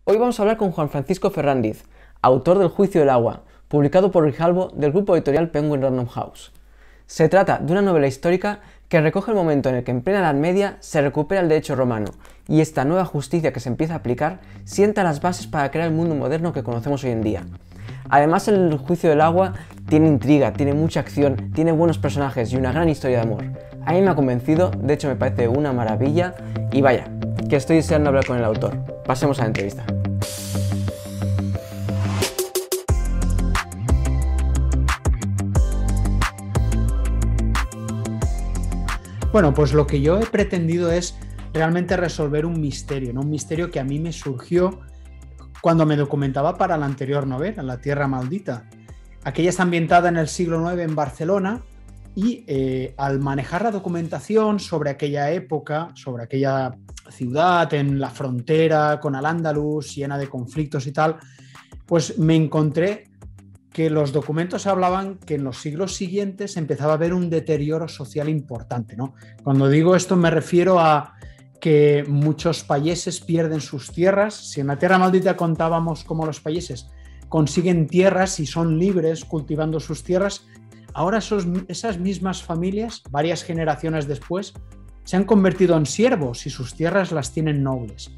Hoy vamos a hablar con Juan Francisco Ferrándiz, autor del Juicio del Agua, publicado por Grijalbo del grupo editorial Penguin Random House. Se trata de una novela histórica que recoge el momento en el que en plena Edad Media se recupera el derecho romano y esta nueva justicia que se empieza a aplicar sienta las bases para crear el mundo moderno que conocemos hoy en día. Además, el Juicio del Agua tiene intriga, tiene mucha acción, tiene buenos personajes y una gran historia de amor. A mí me ha convencido, de hecho me parece una maravilla y vaya, que estoy deseando hablar con el autor. Pasemos a la entrevista. Bueno, pues lo que yo he pretendido es realmente resolver un misterio, ¿no? Un misterio que a mí me surgió cuando me documentaba para la anterior novela, La Tierra Maldita. Aquella está ambientada en el siglo IX en Barcelona y al manejar la documentación sobre aquella época, sobre aquella ciudad en la frontera con Al-Ándalus, llena de conflictos y tal, pues me encontré que los documentos hablaban que en los siglos siguientes empezaba a haber un deterioro social importante, ¿no? Cuando digo esto me refiero a que muchos payeses pierden sus tierras. Si en La Tierra Maldita contábamos cómo los payeses consiguen tierras y son libres cultivando sus tierras, ahora esas mismas familias, varias generaciones después, se han convertido en siervos y sus tierras las tienen nobles.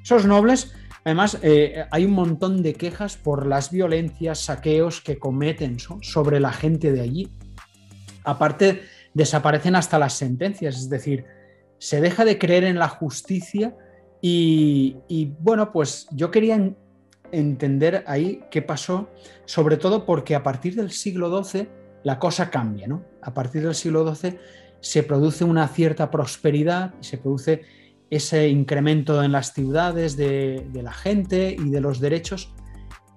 Esos nobles, además, hay un montón de quejas por las violencias, saqueos que cometen sobre la gente de allí. Aparte, desaparecen hasta las sentencias, es decir, se deja de creer en la justicia y bueno, pues yo quería entender ahí qué pasó, sobre todo porque a partir del siglo XII la cosa cambia, ¿no? A partir del siglo XII se produce una cierta prosperidad y se produce ese incremento en las ciudades de la gente y de los derechos,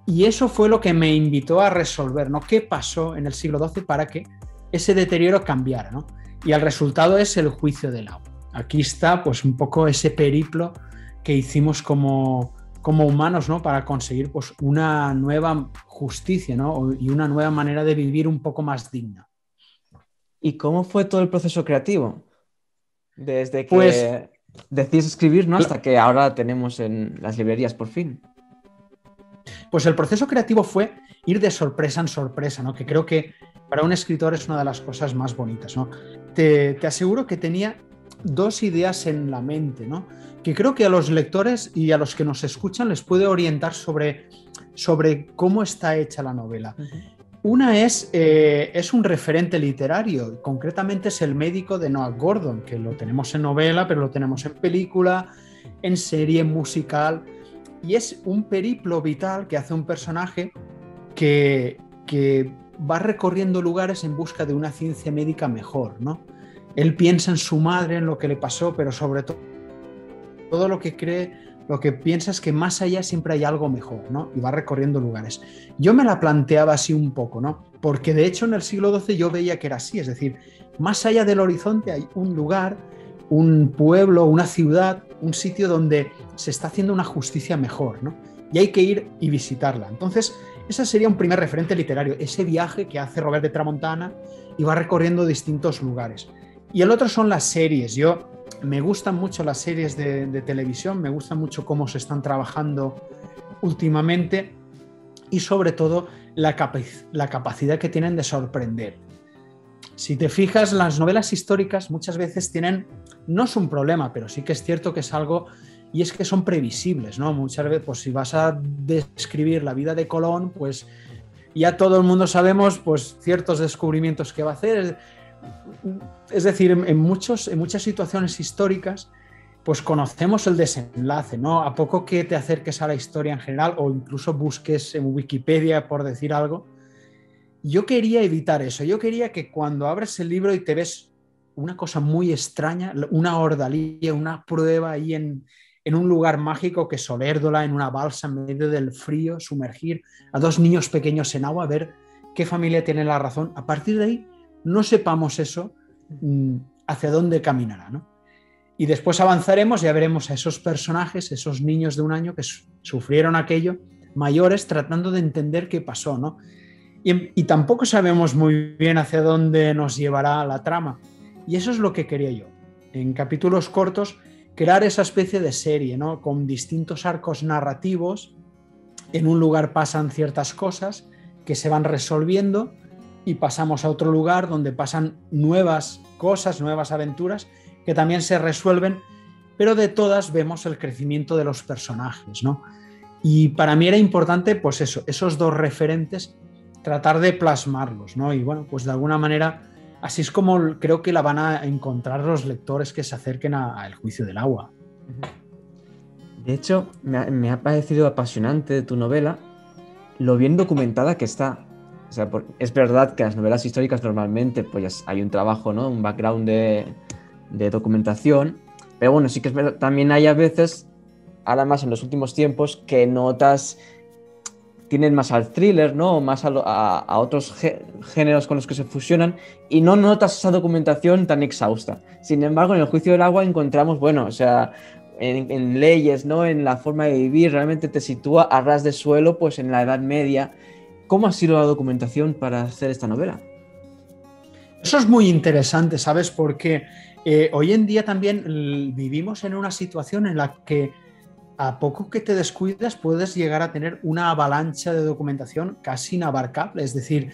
y eso fue lo que me invitó a resolver, ¿no? ¿Qué pasó en el siglo XII para que ese deterioro cambiara, ¿no? Y el resultado es el Juicio del Agua. Aquí está pues un poco ese periplo que hicimos como humanos, ¿no? Para conseguir pues una nueva justicia, ¿no? Y una nueva manera de vivir un poco más digna. ¿Y cómo fue todo el proceso creativo? Desde Pues que decidiste escribir, ¿no? Hasta que ahora tenemos en las librerías por fin. Pues el proceso creativo fue ir de sorpresa en sorpresa, ¿no? Que creo que para un escritor es una de las cosas más bonitas, ¿no? Te aseguro que tenía dos ideas en la mente, ¿no? Que creo que a los lectores y a los que nos escuchan les puede orientar sobre cómo está hecha la novela. Una es un referente literario, concretamente es El médico de Noah Gordon, que lo tenemos en novela, pero lo tenemos en película, en serie, musical, y es un periplo vital que hace un personaje que va recorriendo lugares en busca de una ciencia médica mejor, ¿no? Él piensa en su madre, en lo que le pasó, pero sobre todo lo que cree, lo que piensa es que más allá siempre hay algo mejor, ¿no? Y va recorriendo lugares. Yo me la planteaba así un poco, ¿no? Porque de hecho en el siglo XII yo veía que era así, es decir, más allá del horizonte hay un lugar, un pueblo, una ciudad, un sitio donde se está haciendo una justicia mejor, ¿no? Y hay que ir y visitarla. Entonces, ese sería un primer referente literario, ese viaje que hace Robert de Tramontana y va recorriendo distintos lugares. Y el otro son las series. Me gustan mucho las series de televisión, me gusta mucho cómo se están trabajando últimamente y sobre todo la capacidad que tienen de sorprender. Si te fijas, las novelas históricas muchas veces no es un problema, pero sí que es cierto que es algo, y es que son previsibles, ¿no? Muchas veces, pues si vas a describir la vida de Colón, pues ya todo el mundo sabemos pues ciertos descubrimientos que va a hacer. Es decir, en muchas situaciones históricas, pues conocemos el desenlace, ¿no? A poco que te acerques a la historia en general o incluso busques en Wikipedia por decir algo. Yo quería evitar eso. Yo quería que cuando abres el libro y te ves una cosa muy extraña, una ordalía, una prueba ahí en un lugar mágico, que Solérdola en una balsa en medio del frío, sumergir a dos niños pequeños en agua, a ver qué familia tiene la razón. A partir de ahí no sepamos eso, hacia dónde caminará, ¿no? Y después avanzaremos y ya veremos a esos personajes, esos niños de 1 año que sufrieron aquello, mayores, tratando de entender qué pasó, ¿no? Y tampoco sabemos muy bien hacia dónde nos llevará la trama. Y eso es lo que quería yo. En capítulos cortos crear esa especie de serie, ¿no? Con distintos arcos narrativos. En un lugar pasan ciertas cosas que se van resolviendo y pasamos a otro lugar donde pasan nuevas cosas, nuevas aventuras que también se resuelven, pero de todas vemos el crecimiento de los personajes, ¿no? Y para mí era importante, pues eso, esos dos referentes, tratar de plasmarlos, ¿no? Y bueno, pues de alguna manera, así es como creo que la van a encontrar los lectores que se acerquen a El juicio del agua. De hecho, me ha parecido apasionante de tu novela lo bien documentada que está. O sea, es verdad que las novelas históricas normalmente pues hay un trabajo, ¿no? Un background de documentación, pero bueno, sí que es verdad, también hay a veces, ahora más en los últimos tiempos, que notas tienen más al thriller, ¿no? O más a otros géneros con los que se fusionan y no notas esa documentación tan exhausta. Sin embargo, en El juicio del agua encontramos, bueno, o sea, en leyes, ¿no? En la forma de vivir, realmente te sitúa a ras de suelo, pues en la Edad Media. ¿Cómo ha sido la documentación para hacer esta novela? Eso es muy interesante, ¿sabes? Porque hoy en día también vivimos en una situación en la que a poco que te descuidas puedes llegar a tener una avalancha de documentación casi inabarcable. Es decir,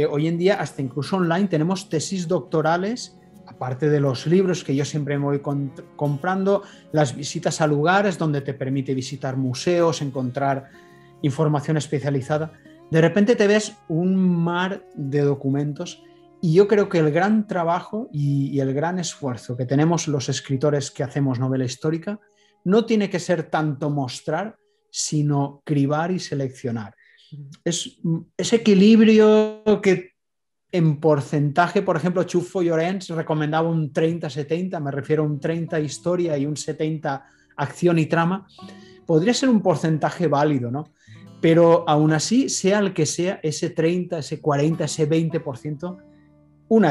hoy en día hasta incluso online tenemos tesis doctorales, aparte de los libros que yo siempre me voy comprando, las visitas a lugares donde te permite visitar museos, encontrar información especializada. De repente te ves un mar de documentos y yo creo que el gran trabajo y el gran esfuerzo que tenemos los escritores que hacemos novela histórica no tiene que ser tanto mostrar, sino cribar y seleccionar. Es ese equilibrio que en porcentaje, por ejemplo, Chufo Llorens recomendaba un 30-70, me refiero a un 30 historia y un 70 acción y trama, podría ser un porcentaje válido, ¿no? Pero aún así, sea el que sea, ese 30, ese 40, ese 20%,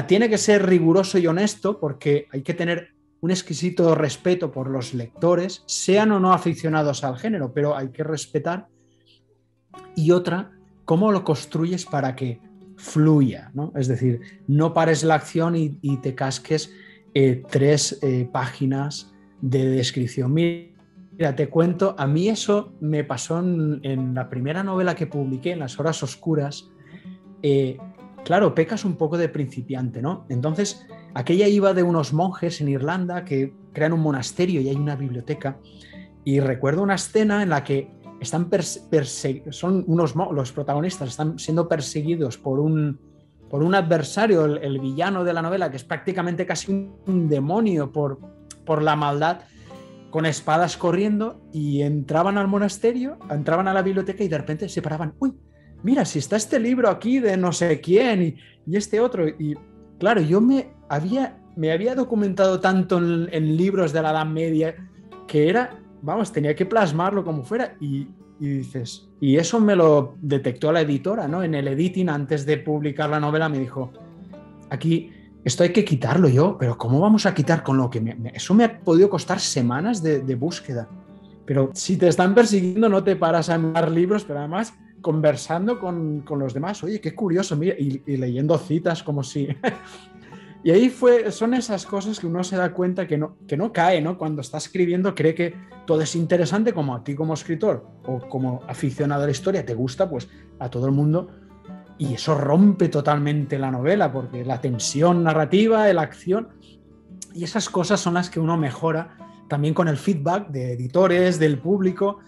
tiene que ser riguroso y honesto porque hay que tener un exquisito respeto por los lectores, sean o no aficionados al género, pero hay que respetar. Y otra, cómo lo construyes para que fluya, ¿no? Es decir, no pares la acción y te casques 3 páginas de descripción. Mira, te cuento, a mí eso me pasó en la primera novela que publiqué, En las horas oscuras. Claro, pecas un poco de principiante, ¿no? Entonces, aquella iba de unos monjes en Irlanda que crean un monasterio y hay una biblioteca. Y recuerdo una escena en la que están los protagonistas están siendo perseguidos por un adversario, el villano de la novela, que es prácticamente casi un demonio por la maldad, con espadas corriendo, y entraban al monasterio, entraban a la biblioteca y de repente se paraban. ¡Uy! Mira, si está este libro aquí de no sé quién y este otro. Y claro, yo me había documentado tanto en libros de la Edad Media que tenía que plasmarlo como fuera. Y dices, y eso me lo detectó la editora, ¿no? En el editing, antes de publicar la novela, me dijo, aquí esto hay que quitarlo. Yo, pero ¿cómo vamos a quitar con lo que eso me ha podido costar semanas de búsqueda? Pero si te están persiguiendo no te paras a mirar libros, pero además conversando con los demás, oye, qué curioso, mira, y leyendo citas como si... Y ahí son esas cosas que uno se da cuenta que no cae, ¿no? Cuando está escribiendo cree que todo es interesante, como a ti como escritor o como aficionado a la historia te gusta, pues a todo el mundo, y eso rompe totalmente la novela, porque la tensión narrativa, la acción, y esas cosas son las que uno mejora también con el feedback de editores, del público,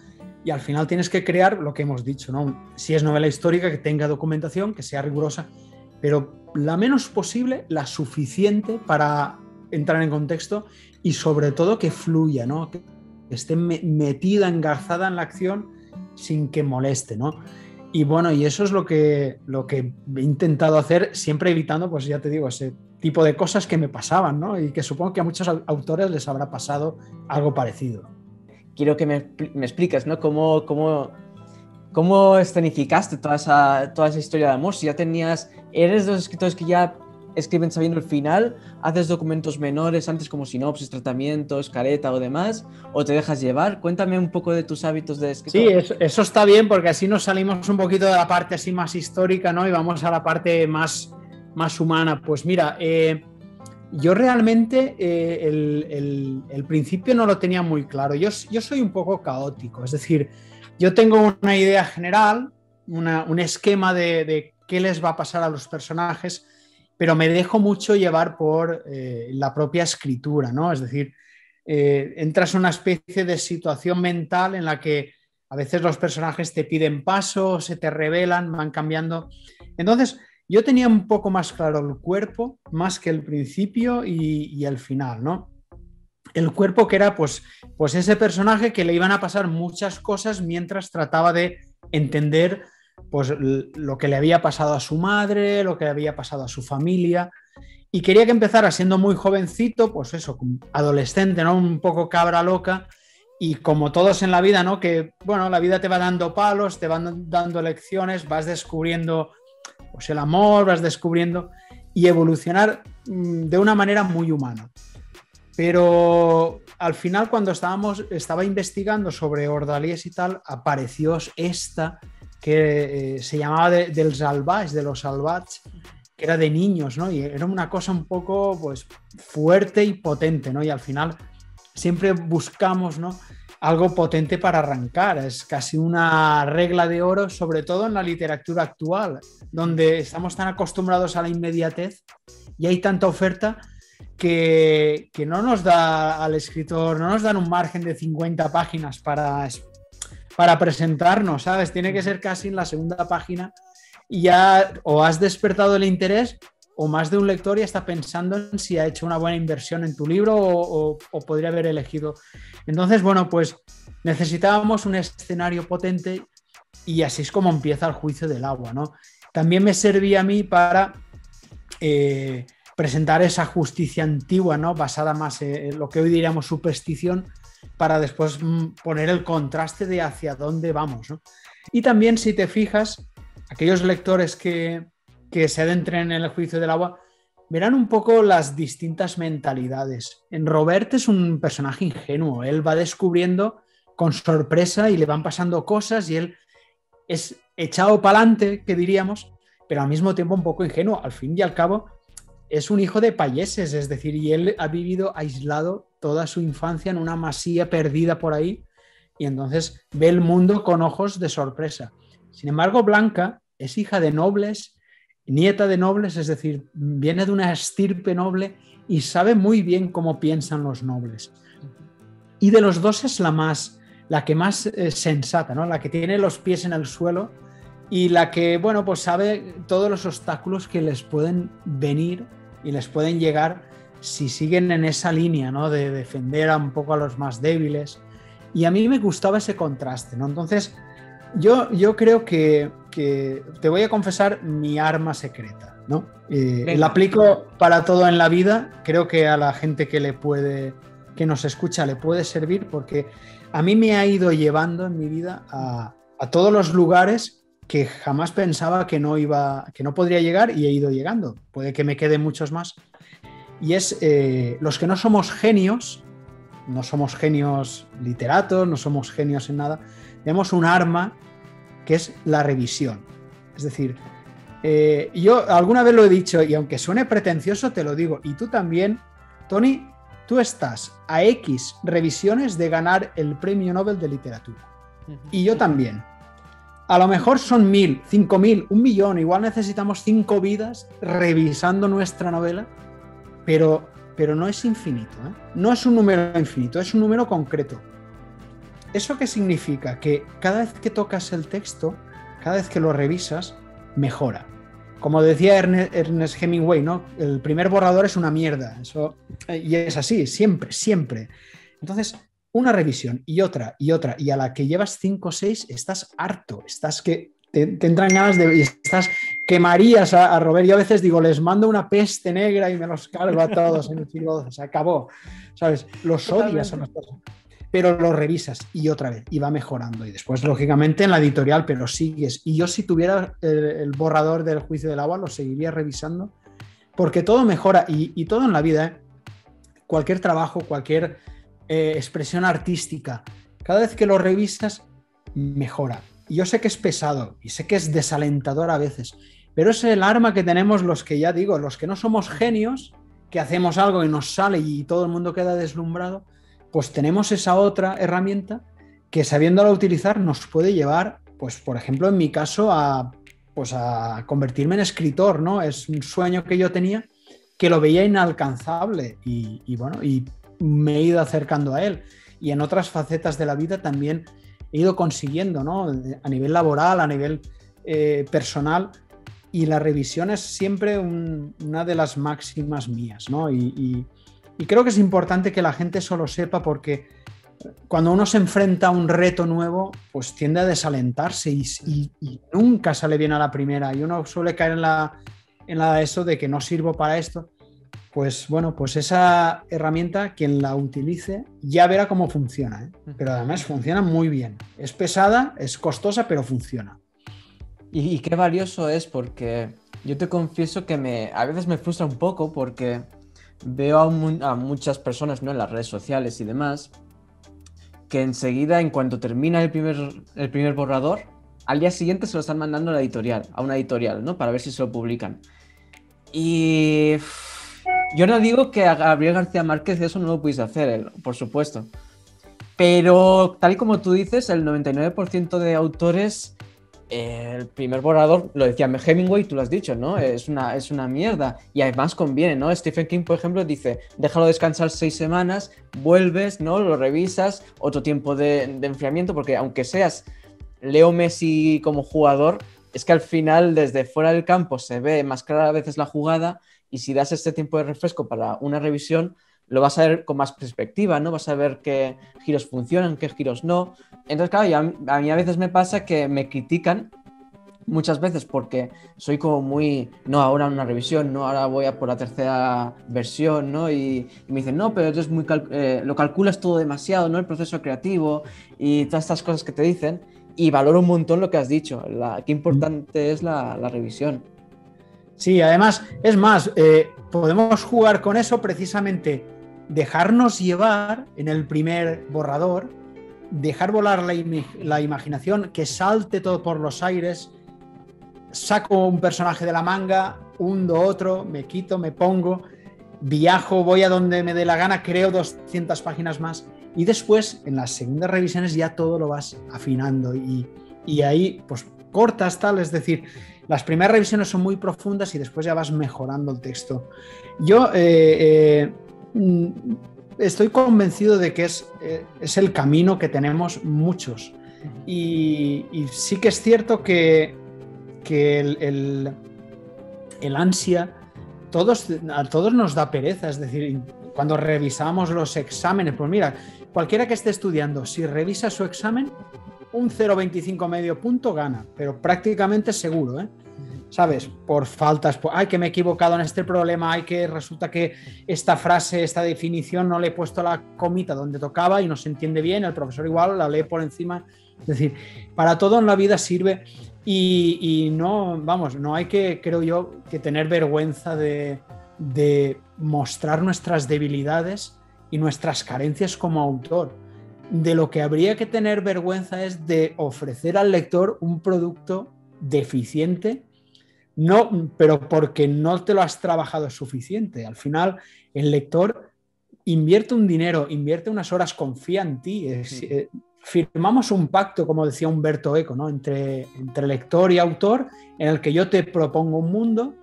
y al final tienes que crear lo que hemos dicho, ¿no? Si es novela histórica, que tenga documentación, que sea rigurosa, pero la menos posible, la suficiente para entrar en contexto y sobre todo que fluya, ¿no? Que esté metida, engarzada en la acción sin que moleste, ¿no? Y bueno, y eso es lo que he intentado hacer, siempre evitando, pues ya te digo, ese tipo de cosas que me pasaban, ¿no? Y que supongo que a muchos autores les habrá pasado algo parecido. Quiero que me expliques, ¿no? ¿Cómo escenificaste toda esa historia de amor? Si ya ¿eres de los escritores que ya escriben sabiendo el final? ¿Haces documentos menores antes como sinopsis, tratamientos, careta o demás? ¿O te dejas llevar? Cuéntame un poco de tus hábitos de escritor. Sí, eso está bien, porque así nos salimos un poquito de la parte así más histórica, ¿no? Y vamos a la parte más humana. Pues mira, Yo realmente el principio no lo tenía muy claro. Yo soy un poco caótico, es decir, yo tengo una idea general, un esquema de qué les va a pasar a los personajes, pero me dejo mucho llevar por la propia escritura, ¿no? Es decir, entras en una especie de situación mental en la que a veces los personajes te piden paso, se te revelan, van cambiando. Entonces, yo tenía un poco más claro el cuerpo, más que el principio y el final, ¿no? El cuerpo que era pues ese personaje que le iban a pasar muchas cosas mientras trataba de entender pues lo que le había pasado a su madre, lo que le había pasado a su familia, y quería que empezara siendo muy jovencito, pues eso, adolescente, ¿no? Un poco cabra loca, y como todos en la vida, ¿no? Que, bueno, la vida te va dando palos, te van dando lecciones, vas descubriendo pues el amor, vas descubriendo y evolucionar de una manera muy humana. Pero al final, cuando estaba investigando sobre ordalíes y tal, apareció esta que se llamaba del salvage, de los salvats, que era de niños, ¿no? Y era una cosa un poco pues fuerte y potente, ¿no? Y al final siempre buscamos, ¿no? Algo potente para arrancar. Es casi una regla de oro, sobre todo en la literatura actual, donde estamos tan acostumbrados a la inmediatez y hay tanta oferta que no nos da al escritor, no nos dan un margen de 50 páginas para presentarnos, ¿sabes? Tiene que ser casi en la segunda página y ya o has despertado el interés o más de un lector ya está pensando en si ha hecho una buena inversión en tu libro o podría haber elegido. Entonces, bueno, pues necesitábamos un escenario potente y así es como empieza el juicio del agua, ¿no? También me servía a mí para presentar esa justicia antigua, ¿no? Basada más en lo que hoy diríamos superstición, para después poner el contraste de hacia dónde vamos, ¿no? Y también, si te fijas, aquellos lectores que se adentren en el juicio del agua verán un poco las distintas mentalidades. En Robert es un personaje ingenuo, él va descubriendo con sorpresa y le van pasando cosas y él es echado para adelante, que diríamos, pero al mismo tiempo un poco ingenuo. Al fin y al cabo es un hijo de payeses, es decir, y él ha vivido aislado toda su infancia en una masía perdida por ahí y entonces ve el mundo con ojos de sorpresa. Sin embargo, Blanca es hija de nobles, nieta de nobles, es decir, viene de una estirpe noble y sabe muy bien cómo piensan los nobles. Y de los dos es la que más sensata, ¿no? La que tiene los pies en el suelo y la que, bueno, pues sabe todos los obstáculos que les pueden venir y les pueden llegar si siguen en esa línea, ¿no? De defender un poco a los más débiles. Y a mí me gustaba ese contraste, ¿no? Entonces, yo creo que te voy a confesar mi arma secreta, ¿no? La aplico para todo en la vida. Creo que a la gente que nos escucha le puede servir porque a mí me ha ido llevando en mi vida a todos los lugares que jamás pensaba que no podría llegar y he ido llegando. Puede que me queden muchos más. Y es los que no somos genios literatos, no somos genios en nada, tenemos un arma que es la revisión. Es decir, yo alguna vez lo he dicho y aunque suene pretencioso te lo digo, y tú también, Tony, tú estás a X revisiones de ganar el Premio Nobel de Literatura. Y yo también. A lo mejor son 1000, 5000, 1.000.000, igual necesitamos 5 vidas revisando nuestra novela, pero no es infinito, ¿eh? No es un número infinito, es un número concreto. ¿Eso qué significa? Que cada vez que tocas el texto, cada vez que lo revisas, mejora. Como decía Ernest Hemingway, ¿no? El primer borrador es una mierda. Y es así, siempre, siempre. Entonces, una revisión y otra, y a la que llevas 5 o 6, estás harto, estás que te entran ganas y estás quemarías a Robert. Yo a veces digo, les mando una peste negra y me los cargo a todos en el siglo XII. Se acabó, ¿sabes? Los odias a las personas. Pero lo revisas y otra vez, y va mejorando. Y después, lógicamente, en la editorial, pero sigues. Y yo, si tuviera el borrador del Juicio del Agua, lo seguiría revisando, porque todo mejora, y todo en la vida, ¿eh? Cualquier trabajo, cualquier expresión artística, cada vez que lo revisas, mejora. Y yo sé que es pesado, y sé que es desalentador a veces, pero es el arma que tenemos los que, ya digo, los que no somos genios, que hacemos algo y nos sale y todo el mundo queda deslumbrado, pues tenemos esa otra herramienta que sabiéndola utilizar nos puede llevar, pues por ejemplo en mi caso, pues a convertirme en escritor, ¿no? Es un sueño que yo tenía que lo veía inalcanzable y bueno, y me he ido acercando a él. Y en otras facetas de la vida también he ido consiguiendo, ¿no? A nivel laboral, a nivel personal, y la revisión es siempre una de las máximas mías, ¿no? Y creo que es importante que la gente eso lo sepa, porque cuando uno se enfrenta a un reto nuevo, pues tiende a desalentarse y nunca sale bien a la primera, y uno suele caer en la eso de que no sirvo para esto. Pues bueno, pues esa herramienta, quien la utilice ya verá cómo funciona, ¿eh? Pero además funciona muy bien. Es pesada, es costosa, pero funciona. Y qué valioso es, porque yo te confieso que a veces me frustra un poco, porque veo a muchas personas, ¿no?, en las redes sociales y demás, que enseguida, en cuanto termina el primer borrador, al día siguiente se lo están mandando a una editorial, ¿no?, para ver si se lo publican. Y yo no digo que a Gabriel García Márquez eso no lo pudiese hacer, por supuesto. Pero tal y como tú dices, el 99% de autores, el primer borrador, lo decía Hemingway, tú lo has dicho, ¿no? Es una mierda. Y además conviene, ¿no? Stephen King, por ejemplo, dice, déjalo descansar 6 semanas, vuelves, ¿no? Lo revisas, otro tiempo de enfriamiento, porque aunque seas Leo Messi como jugador, es que al final desde fuera del campo se ve más clara a veces la jugada, y si das este tiempo de refresco para una revisión, lo vas a ver con más perspectiva, ¿no? Vas a ver qué giros funcionan, qué giros no. Entonces, claro, a mí a veces me pasa que me critican muchas veces porque soy como muy, no, ahora una revisión, no, ahora voy a por la tercera versión, ¿no? Y me dicen, no, pero es muy lo calculas todo demasiado, ¿no? El proceso creativo y todas estas cosas que te dicen. Y valoro un montón lo que has dicho, qué importante es la revisión. Sí, además, es más, podemos jugar con eso precisamente, dejarnos llevar en el primer borrador, dejar volar la imaginación, que salte todo por los aires, saco un personaje de la manga, hundo otro, me quito, me pongo, viajo, voy a donde me dé la gana, creo 200 páginas más, y después en las segundas revisiones ya todo lo vas afinando y ahí pues cortas tal, es decir, las primeras revisiones son muy profundas y después ya vas mejorando el texto. Yo estoy convencido de que es el camino que tenemos muchos, y sí que es cierto que el ansia a todos nos da pereza, es decir, cuando revisamos los exámenes, pues mira, cualquiera que esté estudiando, si revisa su examen, un 0,25 medio punto gana, pero prácticamente seguro, ¿eh? ¿Sabes? Por faltas, ay, que me he equivocado en este problema, ay, que resulta que esta frase, esta definición no le he puesto la comita donde tocaba y no se entiende bien, el profesor igual la lee por encima. Es decir, para todo en la vida sirve y no, vamos, no hay que, creo yo, que tener vergüenza de mostrar nuestras debilidades y nuestras carencias como autor. De lo que habría que tener vergüenza es de ofrecer al lector un producto deficiente, no, pero porque no te lo has trabajado suficiente. Al final, el lector invierte un dinero, invierte unas horas, confía en ti. Firmamos un pacto, como decía Humberto Eco, ¿no?, entre lector y autor, en el que yo te propongo un mundo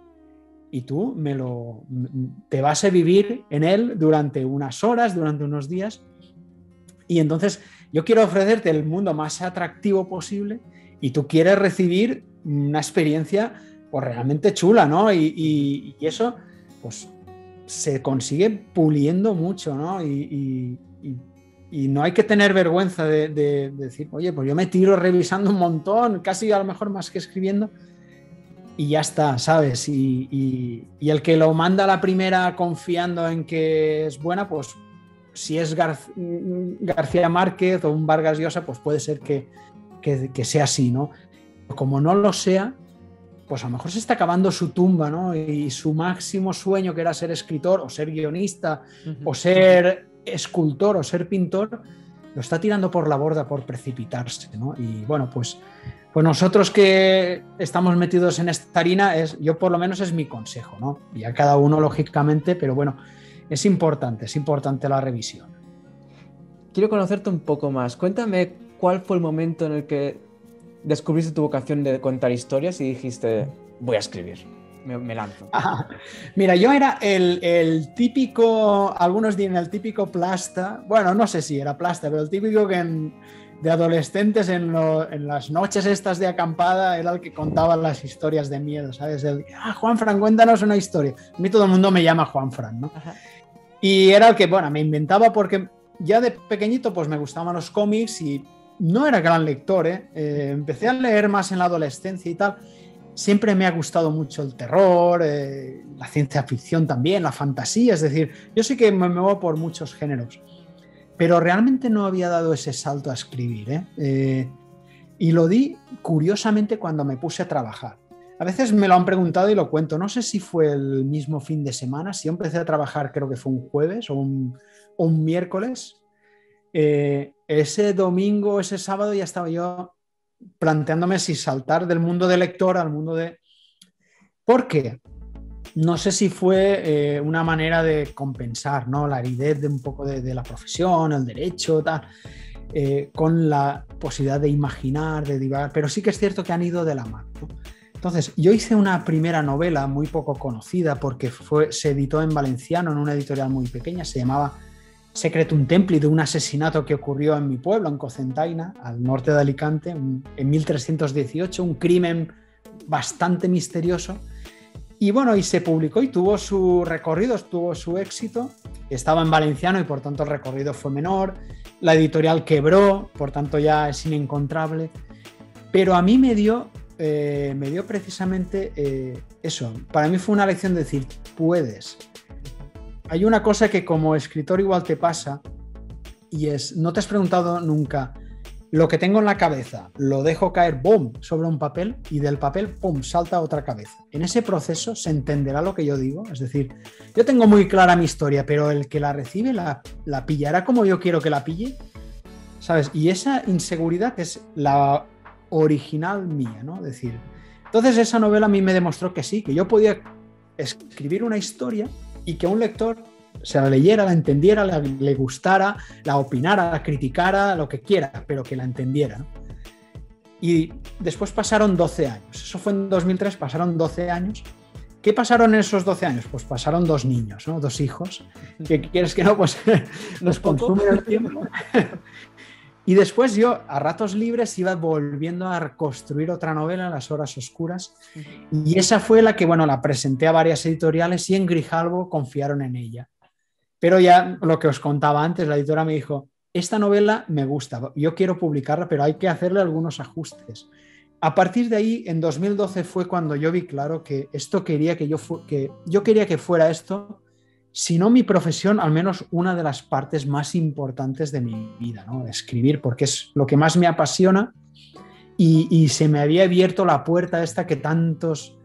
y tú te vas a vivir en él durante unas horas, durante unos días. Y entonces yo quiero ofrecerte el mundo más atractivo posible y tú quieres recibir una experiencia pues realmente chula, ¿no? Y eso pues se consigue puliendo mucho, ¿no? Y no hay que tener vergüenza de decir, oye, pues yo me tiro revisando un montón, casi a lo mejor más que escribiendo, y ya está, ¿sabes? Y el que lo manda a la primera confiando en que es buena, pues si es García Márquez o un Vargas Llosa, pues puede ser que sea así, ¿no? Como no lo sea, pues a lo mejor se está acabando su tumba, ¿no? Y su máximo sueño, que era ser escritor o ser guionista o ser escultor o ser pintor, lo está tirando por la borda por precipitarse, ¿no? Y bueno, pues Pues nosotros que estamos metidos en esta harina, yo por lo menos es mi consejo, ¿no? Y a cada uno, lógicamente, pero bueno, es importante la revisión. Quiero conocerte un poco más. Cuéntame cuál fue el momento en el que descubriste tu vocación de contar historias y dijiste, voy a escribir, me lanzo. Mira, yo era el típico, algunos dirían el típico plasta, bueno, no sé si era plasta, pero el típico que de adolescentes en las noches estas de acampada era el que contaba las historias de miedo, ¿sabes? Juanfran, cuéntanos una historia. A mí todo el mundo me llama Juanfran, ¿no? Ajá. Y era el que, bueno, me inventaba porque ya de pequeñito pues me gustaban los cómics y no era gran lector, ¿eh? Empecé a leer más en la adolescencia y tal. Siempre me ha gustado mucho el terror, la ciencia ficción también, la fantasía, es decir, yo sí que me muevo por muchos géneros, pero realmente no había dado ese salto a escribir, y lo di curiosamente cuando me puse a trabajar. A veces me lo han preguntado y lo cuento, no sé si fue el mismo fin de semana, si yo empecé a trabajar creo que fue un jueves o un miércoles, ese domingo, ese sábado ya estaba yo planteándome si saltar del mundo de lector al mundo de... ¿Por qué? No sé si fue una manera de compensar, ¿no? La aridez de un poco de la profesión, el derecho, tal, con la posibilidad de imaginar, de divagar, pero sí que es cierto que han ido de la mano, ¿no? Entonces, yo hice una primera novela muy poco conocida porque se editó en valenciano en una editorial muy pequeña, se llamaba Secretum Templi, de un asesinato que ocurrió en mi pueblo, en Cocentaina, al norte de Alicante, en 1318, un crimen bastante misterioso. Y bueno, y se publicó y tuvo su recorrido, tuvo su éxito. Estaba en valenciano y por tanto el recorrido fue menor. La editorial quebró, por tanto ya es inencontrable. Pero a mí me dio precisamente eso. Para mí fue una lección de decir, puedes. Hay una cosa que como escritor igual te pasa y es, no te has preguntado nunca, lo que tengo en la cabeza, lo dejo caer, ¡bum!, sobre un papel y del papel, ¡pum!, salta otra cabeza. En ese proceso se entenderá lo que yo digo, es decir, yo tengo muy clara mi historia, pero el que la recibe la pillará como yo quiero que la pille, ¿sabes? Y esa inseguridad es la original mía, ¿no? Es decir, entonces esa novela a mí me demostró que sí, que yo podía escribir una historia y que un lector se la leyera, la entendiera, le gustara, la opinara, la criticara, lo que quiera, pero que la entendiera, ¿no? Y después pasaron 12 años. Eso fue en 2003, pasaron 12 años. ¿Qué pasaron en esos 12 años? Pues pasaron 2 niños, ¿no? 2 hijos. ¿Qué quieres que no? Pues nos consumen el tiempo. Y después yo, a ratos libres, iba volviendo a reconstruir otra novela, Las horas oscuras, y esa fue la que, bueno, la presenté a varias editoriales y en Grijalbo confiaron en ella. Pero ya lo que os contaba antes, la editora me dijo, esta novela me gusta, yo quiero publicarla, pero hay que hacerle algunos ajustes. A partir de ahí, en 2012 fue cuando yo vi claro que esto quería que yo quería que fuera esto, si no mi profesión, al menos una de las partes más importantes de mi vida, ¿no? Escribir, porque es lo que más me apasiona y se me había abierto la puerta esta que tantos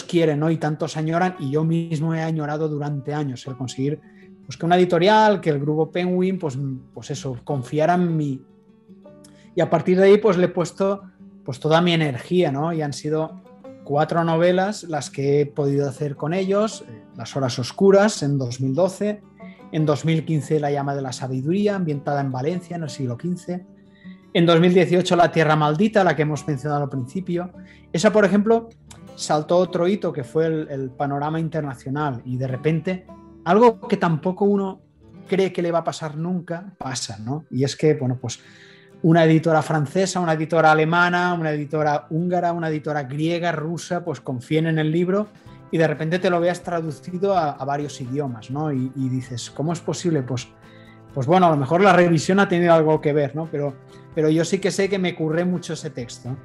quieren, ¿no? Y tantos añoran, y yo mismo he añorado durante años el conseguir pues, que una editorial, que el grupo Penguin, pues eso, confiara en mí. Y a partir de ahí pues le he puesto pues toda mi energía, ¿no? Y han sido 4 novelas las que he podido hacer con ellos. Las horas oscuras en 2012, en 2015 La llama de la sabiduría, ambientada en Valencia en el siglo XV, en 2018 La tierra maldita, la que hemos mencionado al principio. Esa, por ejemplo, saltó otro hito que fue el panorama internacional y de repente algo que tampoco uno cree que le va a pasar nunca, pasa, ¿no? Y es que, bueno, pues una editora francesa, una editora alemana, una editora húngara, una editora griega, rusa, pues confíen en el libro y de repente te lo veas traducido a varios idiomas, ¿no? Y dices, ¿cómo es posible? Pues bueno, a lo mejor la revisión ha tenido algo que ver, ¿no? Pero yo sí que sé que me curré mucho ese texto.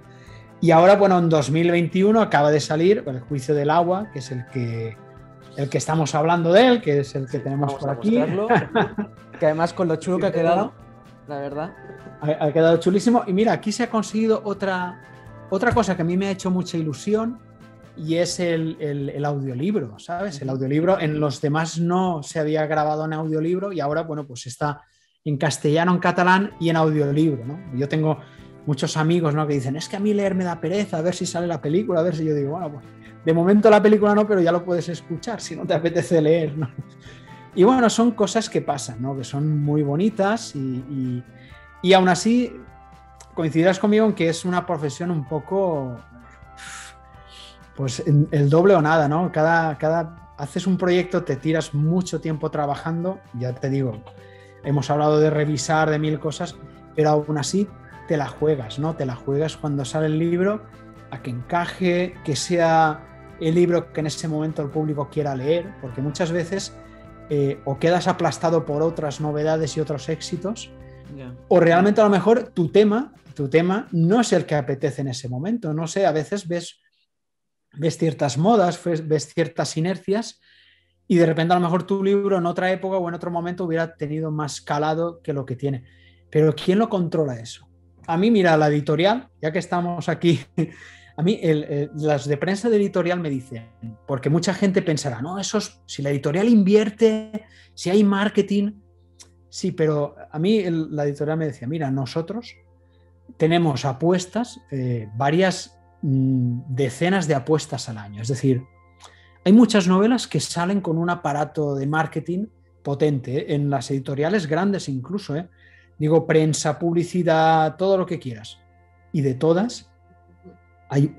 Y ahora, bueno, en 2021 acaba de salir El juicio del agua, que es el que estamos hablando de él, que es el que tenemos por aquí. Que además con lo chulo que ha quedado, la verdad. Ha quedado chulísimo. Y mira, aquí se ha conseguido otra cosa que a mí me ha hecho mucha ilusión y es el audiolibro, ¿sabes? El audiolibro, en los demás no se había grabado en audiolibro y ahora, bueno, pues está en castellano, en catalán y en audiolibro, ¿no? Yo tengo muchos amigos, ¿no? Que dicen, es que a mí leer me da pereza, a ver si sale la película, a ver si yo digo, bueno, pues de momento la película no, pero ya lo puedes escuchar si no te apetece leer, ¿no? Y bueno, son cosas que pasan, ¿no? Que son muy bonitas y aún así coincidirás conmigo en que es una profesión un poco, pues el doble o nada, ¿no? Haces un proyecto, te tiras mucho tiempo trabajando, ya te digo, hemos hablado de revisar, de mil cosas, pero aún así te la juegas, ¿no? Te la juegas cuando sale el libro a que encaje, que sea el libro que en ese momento el público quiera leer, porque muchas veces o quedas aplastado por otras novedades y otros éxitos, o realmente a lo mejor tu tema no es el que apetece en ese momento. No sé, a veces ves ciertas modas, ves ciertas inercias y de repente a lo mejor tu libro en otra época o en otro momento hubiera tenido más calado que lo que tiene. Pero ¿quién lo controla eso? A mí, mira, la editorial, ya que estamos aquí, a mí las de prensa de editorial me dicen, porque mucha gente pensará, no, si la editorial invierte, si hay marketing, sí, pero a mí la editorial me decía, mira, nosotros tenemos apuestas, varias decenas de apuestas al año, es decir, hay muchas novelas que salen con un aparato de marketing potente, en las editoriales grandes incluso, digo, prensa, publicidad, todo lo que quieras. Y de todas, hay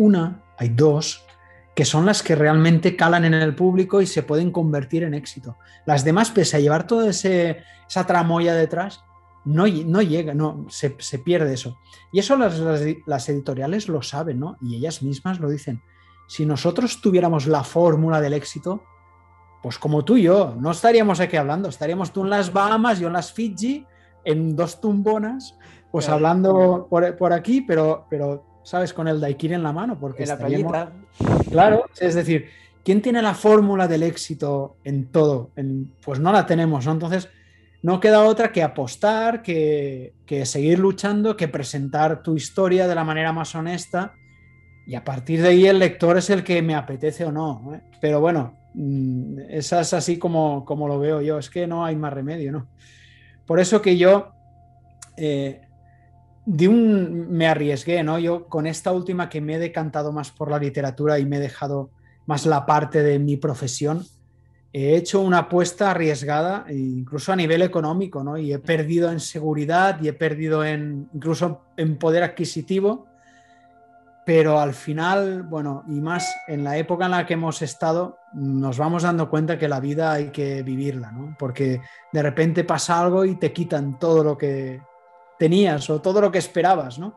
dos, que son las que realmente calan en el público y se pueden convertir en éxito. Las demás, pese a llevar toda esa tramoya detrás, no llega, se pierde eso. Y eso las editoriales lo saben, ¿no? Y ellas mismas lo dicen. Si nosotros tuviéramos la fórmula del éxito, pues como tú y yo, no estaríamos aquí hablando, estaríamos tú en las Bahamas, yo en las Fiji, en dos tumbonas, pues claro, hablando por aquí, pero, ¿sabes? Con el daiquiri en la mano, porque en la playita. Claro, es decir, ¿quién tiene la fórmula del éxito en todo? Pues no la tenemos, ¿no? Entonces, no queda otra que apostar, que seguir luchando, que presentar tu historia de la manera más honesta y a partir de ahí el lector es el que me apetece o no, ¿eh? Pero bueno, esa es así como lo veo yo, es que no hay más remedio, ¿no? Por eso que yo me arriesgué, ¿no? Yo con esta última que me he decantado más por la literatura y me he dejado más la parte de mi profesión, he hecho una apuesta arriesgada, incluso a nivel económico, ¿no? Y he perdido en seguridad y he perdido incluso en poder adquisitivo, pero al final, bueno, y más en la época en la que hemos estado, nos vamos dando cuenta que la vida hay que vivirla, ¿no? Porque de repente pasa algo y te quitan todo lo que tenías o todo lo que esperabas, ¿no?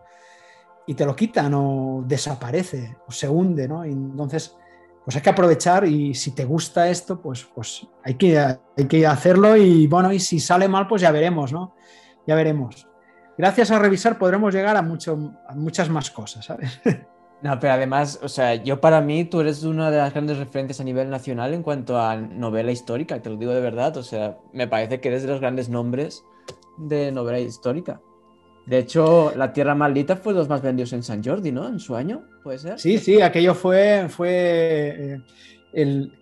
Y te lo quitan o desaparece o se hunde, ¿no? Y entonces, pues hay que aprovechar y si te gusta esto, pues hay que hacerlo y bueno, y si sale mal, pues ya veremos, ¿no? Ya veremos. Gracias a revisar podremos llegar a muchas más cosas, ¿sabes? No, pero además, o sea, para mí, tú eres una de las grandes referencias a nivel nacional en cuanto a novela histórica, te lo digo de verdad, o sea, me parece que eres de los grandes nombres de novela histórica. De hecho, La Tierra Maldita fue de los más vendidos en San Jordi, ¿no? En su año, ¿puede ser? Sí, aquello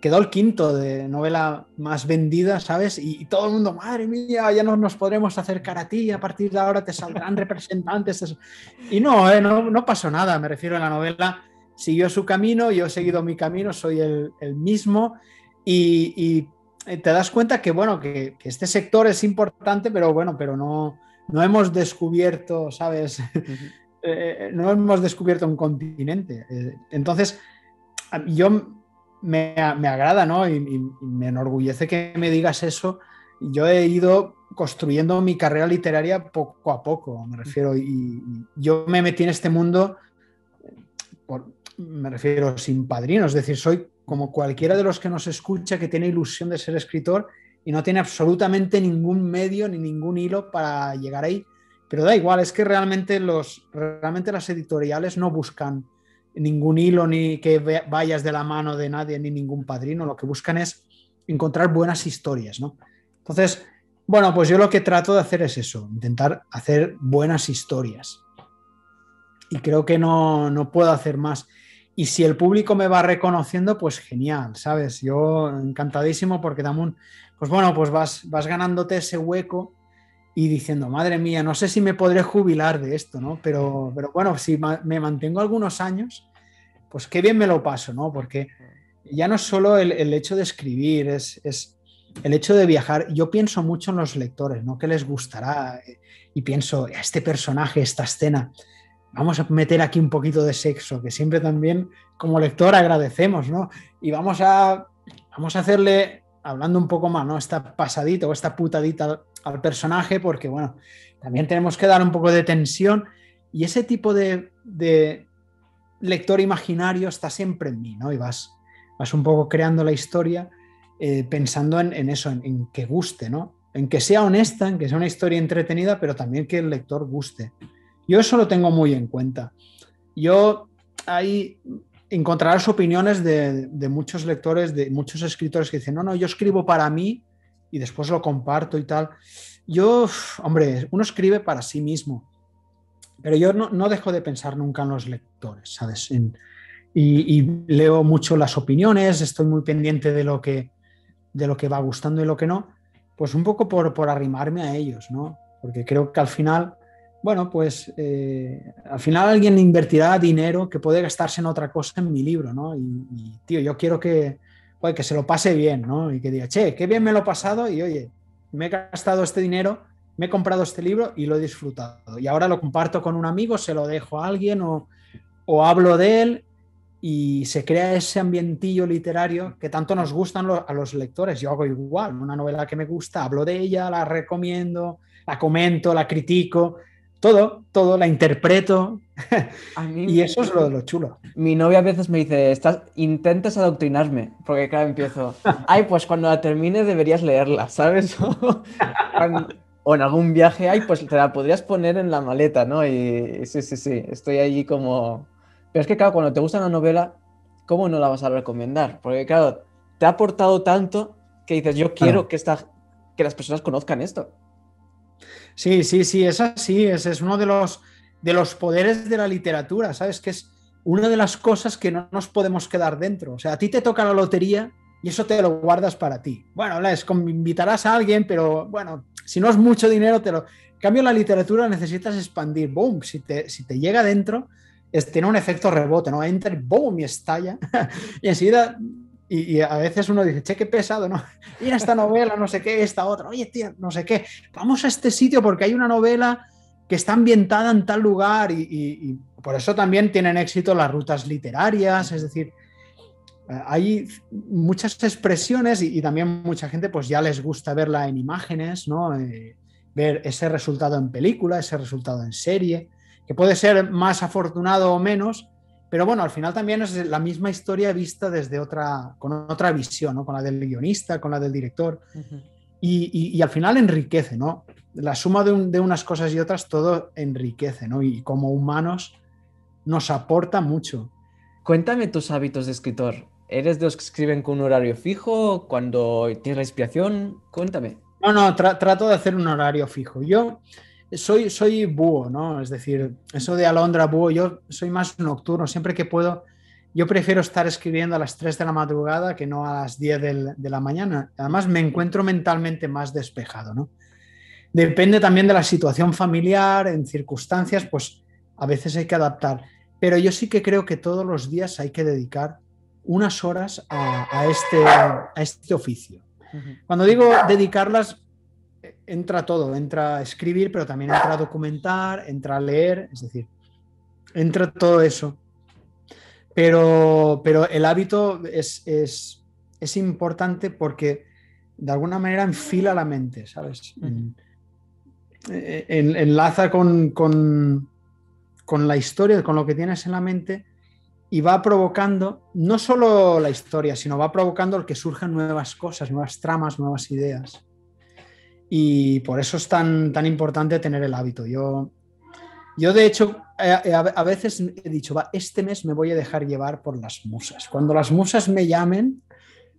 quedó el quinto de novela más vendida, ¿sabes? Y todo el mundo, madre mía, ya no nos podremos acercar a ti, a partir de ahora te saldrán representantes. Y no pasó nada, me refiero a la novela, siguió su camino, yo he seguido mi camino, soy el mismo y te das cuenta que, bueno, que este sector es importante, pero no hemos descubierto, ¿sabes? No hemos descubierto un continente. Entonces, yo me agrada, ¿no? Y me enorgullece que me digas eso. Yo he ido construyendo mi carrera literaria poco a poco, me refiero, y yo me metí en este mundo, me refiero, sin padrino, es decir, soy como cualquiera de los que nos escucha que tiene ilusión de ser escritor y no tiene absolutamente ningún medio ni ningún hilo para llegar ahí. Pero da igual, es que realmente las editoriales no buscan ningún hilo ni que vayas de la mano de nadie ni ningún padrino, lo que buscan es encontrar buenas historias, ¿no? Entonces, bueno, pues yo lo que trato de hacer es eso, intentar hacer buenas historias. Y creo que no puedo hacer más. Y si el público me va reconociendo, pues genial, ¿sabes? Yo encantadísimo porque pues bueno, pues vas ganándote ese hueco y diciendo, madre mía, no sé si me podré jubilar de esto, ¿no? Pero bueno, si me mantengo algunos años, pues qué bien me lo paso, ¿no? Porque ya no es solo el hecho de escribir, es el hecho de viajar. Yo pienso mucho en los lectores, ¿no? ¿Qué les gustará? Y pienso, este personaje, esta escena, vamos a meter aquí un poquito de sexo, que siempre también como lector agradecemos, ¿no? Y vamos a hacerle, hablando un poco más, ¿no? Esta pasadita o esta putadita al personaje, porque, bueno, también tenemos que dar un poco de tensión. Y ese tipo de lector imaginario está siempre en mí, ¿no? Y vas un poco creando la historia pensando en eso, en que guste, ¿no? En que sea honesta, en que sea una historia entretenida, pero también que el lector guste. Yo eso lo tengo muy en cuenta. Yo ahí encontrarás opiniones de muchos lectores, de muchos escritores que dicen, no, yo escribo para mí y después lo comparto y tal. Yo, hombre, uno escribe para sí mismo, pero yo no dejo de pensar nunca en los lectores, ¿sabes? Y leo mucho las opiniones, estoy muy pendiente de lo que va gustando y lo que no, pues un poco por arrimarme a ellos, ¿no? Porque creo que al final, bueno, pues al final alguien invertirá dinero que puede gastarse en otra cosa en mi libro, ¿no? Tío, yo quiero que se lo pase bien, ¿no? Y que diga, che, qué bien me lo he pasado y oye, me he gastado este dinero, me he comprado este libro y lo he disfrutado. Y ahora lo comparto con un amigo, se lo dejo a alguien o hablo de él y se crea ese ambientillo literario que tanto nos gustan a los lectores. Yo hago igual, una novela que me gusta, hablo de ella, la recomiendo, la comento, la critico, todo, la interpreto. A mí, Y eso es lo chulo. mi novia a veces me dice, intentas adoctrinarme, porque claro, empiezo, ay, pues cuando la termine deberías leerla, ¿sabes? O en algún viaje, ay, pues te la podrías poner en la maleta, ¿no? Y sí, estoy allí como... Pero es que claro, cuando te gusta una novela, ¿cómo no la vas a recomendar? Porque claro, te ha aportado tanto que dices, yo quiero Claro. que las personas conozcan esto. Sí, es así, ese es uno de los poderes de la literatura, ¿sabes? Que es una de las cosas que no nos podemos quedar dentro. O sea, a ti te toca la lotería y eso te lo guardas para ti. Bueno, invitarás a alguien, pero bueno, si no es mucho dinero, En cambio, la literatura necesitas expandir. ¡Boom! Si te llega dentro, tiene un efecto rebote, ¿no? Entra y ¡boom! Y estalla. Y enseguida... Y a veces uno dice, che, qué pesado, ¿no? Mira esta novela, no sé qué, esta otra, oye, tío, no sé qué, vamos a este sitio porque hay una novela que está ambientada en tal lugar y por eso también tienen éxito las rutas literarias, es decir, hay muchas expresiones y también mucha gente pues ya les gusta verla en imágenes, ¿no? Ver ese resultado en película, ese resultado en serie, que puede ser más afortunado o menos, pero bueno, al final también es la misma historia vista desde con otra visión, ¿no? Con la del guionista, con la del director, y al final enriquece, ¿no? La suma de unas cosas y otras todo enriquece, ¿no? Y como humanos nos aporta mucho. Cuéntame tus hábitos de escritor. ¿Eres de los que escriben con un horario fijo? ¿Cuando tienes la inspiración? Cuéntame. No, trato de hacer un horario fijo. Yo soy búho, ¿no? Es decir, eso de alondra, búho, yo soy más nocturno. Siempre que puedo, yo prefiero estar escribiendo a las 3 de la madrugada que no a las 10 de la mañana. Además, me encuentro mentalmente más despejado, ¿no? Depende también de la situación familiar, en circunstancias, pues a veces hay que adaptar. Pero yo sí que creo que todos los días hay que dedicar unas horas a este oficio. Cuando digo dedicarlas, entra todo, entra a escribir, pero también entra a documentar, entra a leer, es decir, entra todo eso. Pero el hábito es importante porque de alguna manera enfila la mente, ¿sabes? Enlaza con la historia, con lo que tienes en la mente y va provocando no solo la historia, sino va provocando el que surjan nuevas cosas, nuevas tramas, nuevas ideas. Y por eso es tan importante tener el hábito. Yo de hecho, a veces he dicho, va, este mes me voy a dejar llevar por las musas. Cuando las musas me llamen,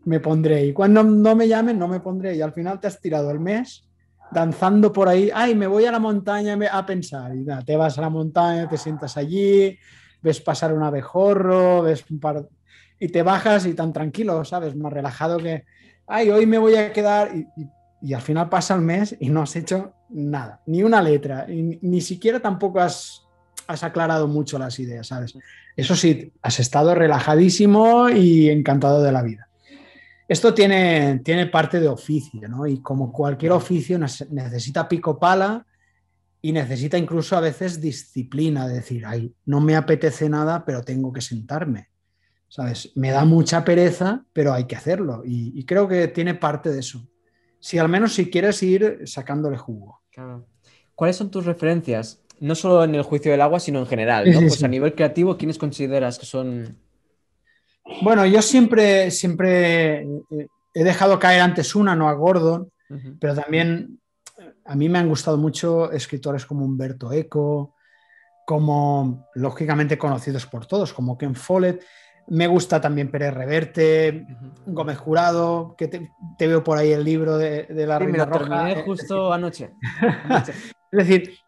me pondré. Y cuando no me llamen, no me pondré. Y al final te has tirado el mes danzando por ahí. Ay, me voy a la montaña a pensar. Y nada, te vas a la montaña, te sientas allí, ves pasar un abejorro, ves un par... Y te bajas y tan tranquilo, ¿sabes? Más relajado que, ay, hoy me voy a quedar... Y al final pasa el mes y no has hecho nada, ni una letra, ni siquiera tampoco has aclarado mucho las ideas, ¿sabes? Eso sí, has estado relajadísimo y encantado de la vida. Esto tiene parte de oficio, ¿no? Y como cualquier oficio necesita pico pala y necesita incluso a veces disciplina, de decir, ay, no me apetece nada, pero tengo que sentarme, ¿sabes? Me da mucha pereza, pero hay que hacerlo. Y creo que tiene parte de eso. Si al menos si quieres ir sacándole jugo. Claro. ¿Cuáles son tus referencias? No solo en el juicio del agua, sino en general, Sí, ¿no? sí, Pues a sí. nivel creativo, ¿quiénes consideras que son? Bueno, yo siempre, he dejado caer antes una, no a Gordon, Ujú. pero también a mí me han gustado mucho escritores como Umberto Eco, como lógicamente conocidos por todos, como Ken Follett. Me gusta también Pérez Reverte, Ujú. Gómez Jurado, que te veo por ahí el libro de La Sí, me Reina lo Roja. terminé justo anoche. Anoche. Es decir,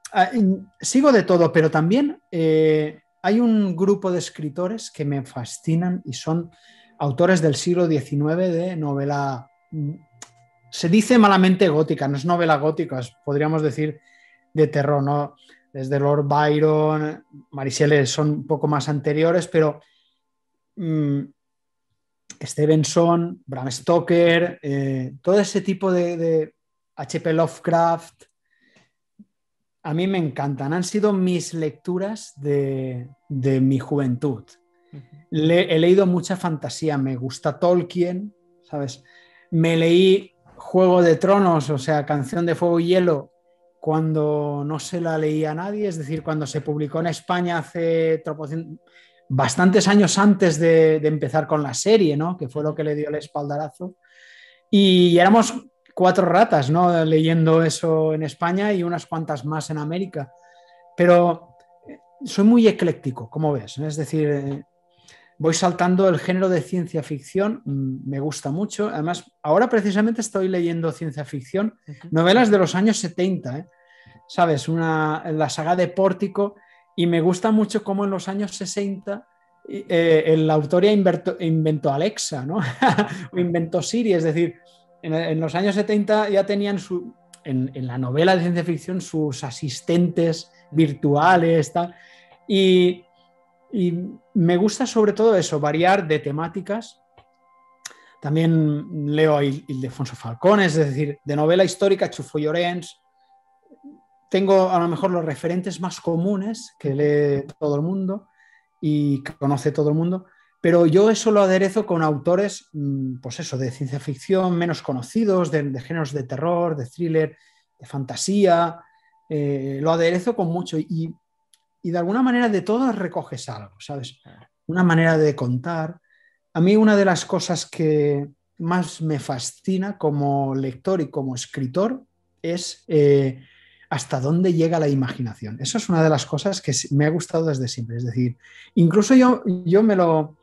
sigo de todo, pero también hay un grupo de escritores que me fascinan y son autores del siglo XIX de novela, se dice malamente gótica, no es novela gótica, podríamos decir de terror, ¿no? Desde Lord Byron, Marie son un poco más anteriores, pero mmm, Stevenson, Bram Stoker, todo ese tipo de H.P. Lovecraft, a mí me encantan. Han sido mis lecturas de mi juventud. Ujú. He leído mucha fantasía, me gusta Tolkien, ¿sabes? Me leí Juego de Tronos, o sea, Canción de Fuego y Hielo, cuando no se la leía a nadie, es decir, cuando se publicó en España hace bastantes años antes de empezar con la serie, ¿no? Que fue lo Ujú. que le dio el espaldarazo. Y éramos cuatro ratas, ¿no? Leyendo eso en España y unas cuantas más en América. Pero soy muy ecléctico, como ves, ¿no? Es decir, voy saltando el género de ciencia ficción, me gusta mucho. Además, ahora precisamente estoy leyendo ciencia ficción, Ujú. novelas de los años 70, ¿eh? ¿Sabes? La saga de Pórtico, y me gusta mucho cómo en los años 60 el autor ya inventó Alexa, ¿no? O inventó Siri, es decir, en los años 70 ya tenían en la novela de ciencia ficción sus asistentes virtuales, tal. Y, y me gusta sobre todo eso, variar de temáticas. También leo a Ildefonso Falcón, es decir, de novela histórica, Chufo Llorens. Tengo a lo mejor los referentes más comunes que Ujú. lee todo el mundo y que conoce todo el mundo, pero yo eso lo aderezo con autores, pues eso, de ciencia ficción menos conocidos, de géneros de terror, de thriller, de fantasía. Lo aderezo con mucho y de alguna manera de todas recoges algo, ¿sabes? Una manera de contar. A mí una de las cosas que más me fascina como lector y como escritor es hasta dónde llega la imaginación. Eso es una de las cosas que me ha gustado desde siempre. Es decir, incluso yo me lo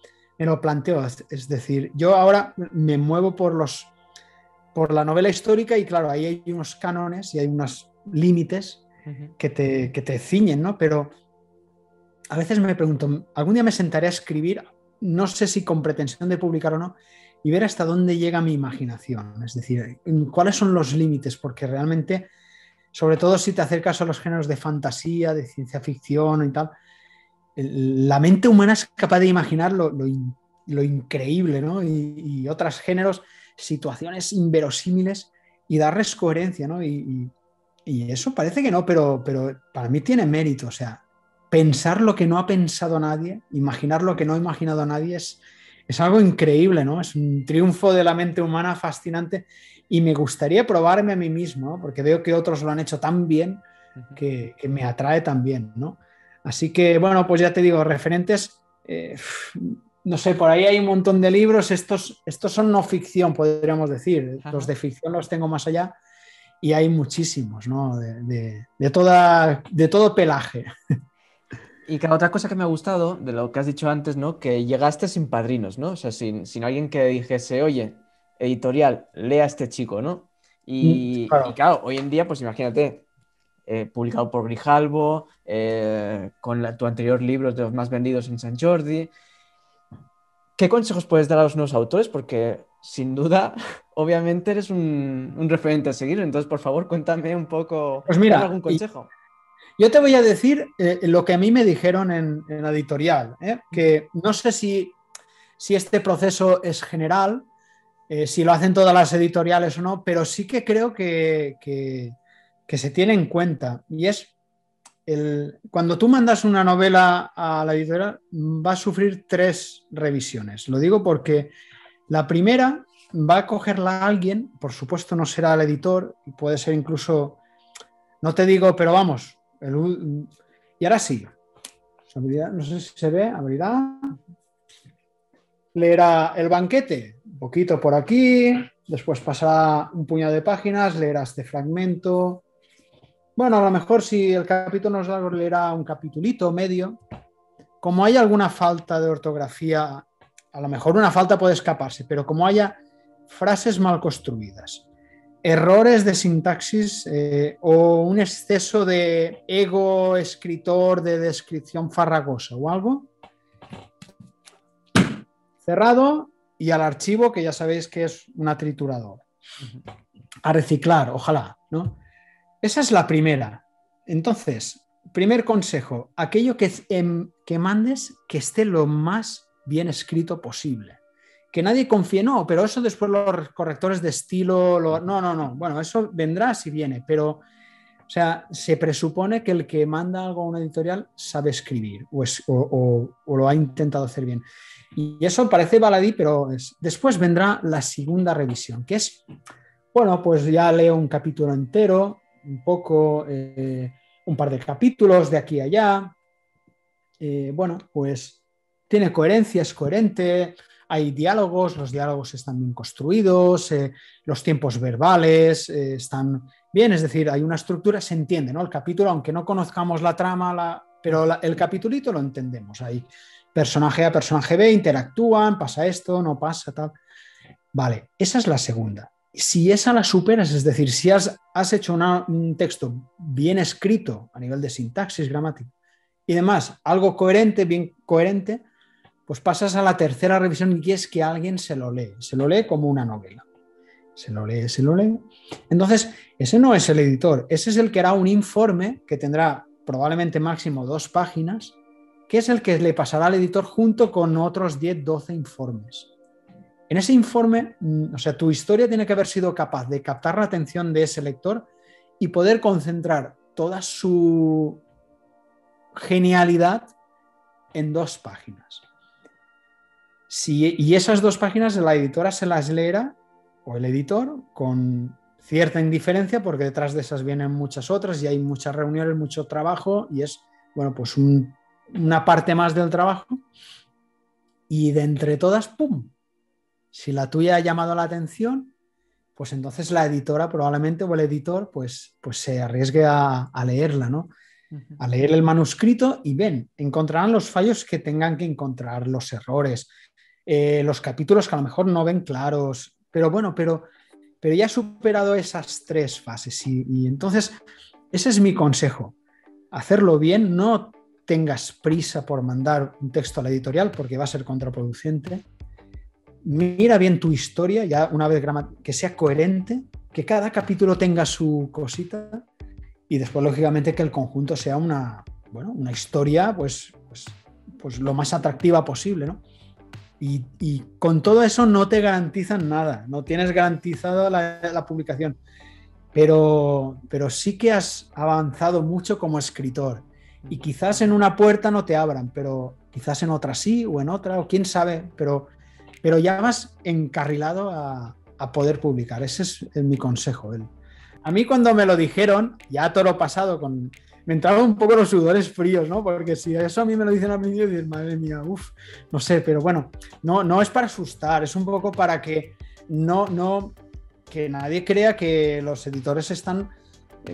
planteo. Es decir, yo ahora me muevo por la novela histórica y claro, ahí hay unos cánones y hay unos límites Ujú. que te ciñen, ¿no? Pero a veces me pregunto, algún día me sentaré a escribir, no sé si con pretensión de publicar o no, y ver hasta dónde llega mi imaginación. Es decir, cuáles son los límites, porque realmente, sobre todo si te acercas a los géneros de fantasía, de ciencia ficción y tal, la mente humana es capaz de imaginar lo increíble, ¿no? Y otros géneros, situaciones inverosímiles y darles coherencia, ¿no? Y eso parece que no, pero para mí tiene mérito. O sea, pensar lo que no ha pensado nadie, imaginar lo que no ha imaginado nadie es algo increíble, ¿no? Es un triunfo de la mente humana fascinante y me gustaría probarme a mí mismo, ¿no? Porque veo que otros lo han hecho tan bien Ujú. que me atrae también, ¿no? Así que, bueno, pues ya te digo, referentes, no sé, por ahí hay un montón de libros, estos son no ficción, podríamos decir, los Ajá. de ficción los tengo más allá y hay muchísimos, ¿no? De todo pelaje. Y cada otra cosa que me ha gustado de lo que has dicho antes, ¿no? Que llegaste sin padrinos, ¿no? O sea, sin alguien que dijese, oye, editorial, lea a este chico, ¿no? Y Claro. claro, hoy en día, pues imagínate, publicado por Grijalbo, con tu anterior libro de los más vendidos en San Jordi. ¿Qué consejos puedes dar a los nuevos autores? Porque sin duda obviamente eres un referente a seguir, entonces por favor cuéntame un poco, Pues dame mira, algún consejo. yo te voy a decir lo que a mí me dijeron en la editorial, que no sé si este proceso es general, si lo hacen todas las editoriales o no, pero sí que creo que se tiene en cuenta. Y es, cuando tú mandas una novela a la editorial, va a sufrir 3 revisiones. Lo digo porque la primera va a cogerla a alguien, por supuesto no será el editor, y puede ser incluso, no te digo, pero vamos, y ahora sí, no sé si se ve, abrirá, leerá el banquete, un poquito por aquí, después pasará un puñado de páginas, leerá este fragmento. Bueno, a lo mejor si el capítulo no es largo, leerá un capitulito medio. Como hay alguna falta de ortografía, a lo mejor una falta puede escaparse, pero como haya frases mal construidas, errores de sintaxis o un exceso de ego escritor de descripción farragosa o algo, cerrado y al archivo, que ya sabéis que es una trituradora. A reciclar, ojalá, ¿no? Esa es la primera. Entonces, primer consejo, aquello que mandes que esté lo más bien escrito posible. Que nadie confíe, no, pero eso después los correctores de estilo, no. Bueno, eso vendrá si viene, pero, o sea, se presupone que el que manda algo a una editorial sabe escribir o lo ha intentado hacer bien. Y eso parece baladí, pero después vendrá la segunda revisión, que es, bueno, pues ya leo un capítulo entero, un poco, un par de capítulos de aquí a allá. Bueno, pues tiene coherencia, es coherente, hay diálogos, los diálogos están bien construidos, los tiempos verbales están bien, es decir, hay una estructura, se entiende, ¿no? El capítulo, aunque no conozcamos la trama, pero el capitulito lo entendemos. Ahí personaje A, personaje B, interactúan, pasa esto, no pasa, tal. Vale, esa es la segunda. Si esa la superas, es decir, si has hecho un texto bien escrito a nivel de sintaxis, gramática y demás, algo coherente, bien coherente, pues pasas a la tercera revisión y quieres que alguien se lo lee como una novela. Se lo lee. Entonces, ese no es el editor, ese es el que hará un informe que tendrá probablemente máximo 2 páginas, que es el que le pasará al editor junto con otros 10, 12 informes. En ese informe, o sea, tu historia tiene que haber sido capaz de captar la atención de ese lector y poder concentrar toda su genialidad en 2 páginas. Y esas 2 páginas la editora se las leerá, o el editor, con cierta indiferencia, porque detrás de esas vienen muchas otras y hay muchas reuniones, mucho trabajo, y es, bueno, pues una parte más del trabajo. Y de entre todas, ¡pum! Si la tuya ha llamado la atención, pues entonces la editora probablemente o el editor pues se arriesgue a leerla, ¿no? A leer el manuscrito y encontrarán los fallos que tengan que encontrar, los errores, los capítulos que a lo mejor no ven claros, pero bueno, pero ya he superado esas 3 fases y entonces ese es mi consejo, hacerlo bien, no tengas prisa por mandar un texto a la editorial porque va a ser contraproducente. Mira bien tu historia, ya una vez que sea coherente, que cada capítulo tenga su cosita y después, lógicamente, que el conjunto sea una historia pues lo más atractiva posible, ¿no? Y con todo eso no te garantizan nada, no tienes garantizado la publicación, pero sí que has avanzado mucho como escritor y quizás en una puerta no te abran, pero quizás en otra sí o en otra, o quién sabe, pero ya vas encarrilado a poder publicar. Ese es mi consejo. A mí cuando me lo dijeron, ya todo lo pasado, me entraron un poco los sudores fríos, ¿no? Porque si eso a mí me lo dicen al principio, dices, madre mía, no sé, pero bueno, no es para asustar, es un poco para que que nadie crea que los editores están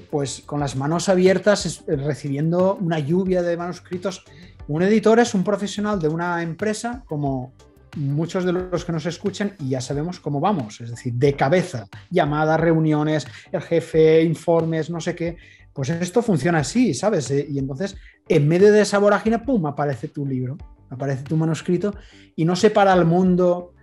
pues con las manos abiertas recibiendo una lluvia de manuscritos. Un editor es un profesional de una empresa como muchos de los que nos escuchan y ya sabemos cómo vamos, es decir, de cabeza, llamadas, reuniones, el jefe, informes, no sé qué, pues esto funciona así, ¿sabes? Y entonces, en medio de esa vorágine, ¡pum!, aparece tu libro, aparece tu manuscrito y no se para el mundo,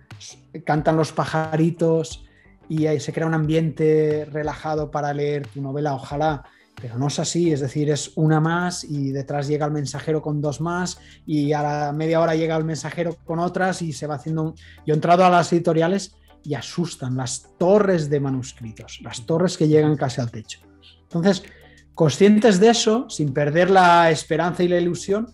cantan los pajaritos y ahí se crea un ambiente relajado para leer tu novela, ojalá, pero no es así, es decir, es una más y detrás llega el mensajero con dos más y a la media hora llega el mensajero con otras y se va haciendo... Yo he entrado a las editoriales y asustan las torres de manuscritos, las torres que llegan casi al techo. Entonces, conscientes de eso, sin perder la esperanza y la ilusión,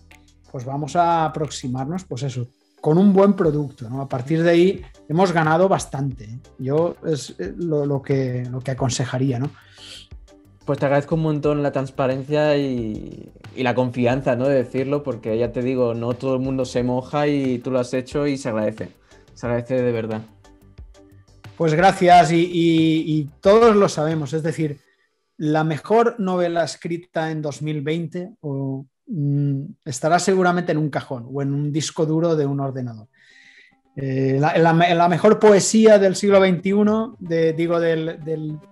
pues vamos a aproximarnos, pues eso, con un buen producto, ¿no? A partir de ahí hemos ganado bastante, ¿eh? Yo es lo que aconsejaría, ¿no? Pues te agradezco un montón la transparencia y la confianza, ¿no? De decirlo, porque ya te digo, no todo el mundo se moja y tú lo has hecho y se agradece de verdad. Pues gracias y todos lo sabemos, es decir, la mejor novela escrita en 2020 estará seguramente en un cajón o en un disco duro de un ordenador. La mejor poesía del siglo XXI,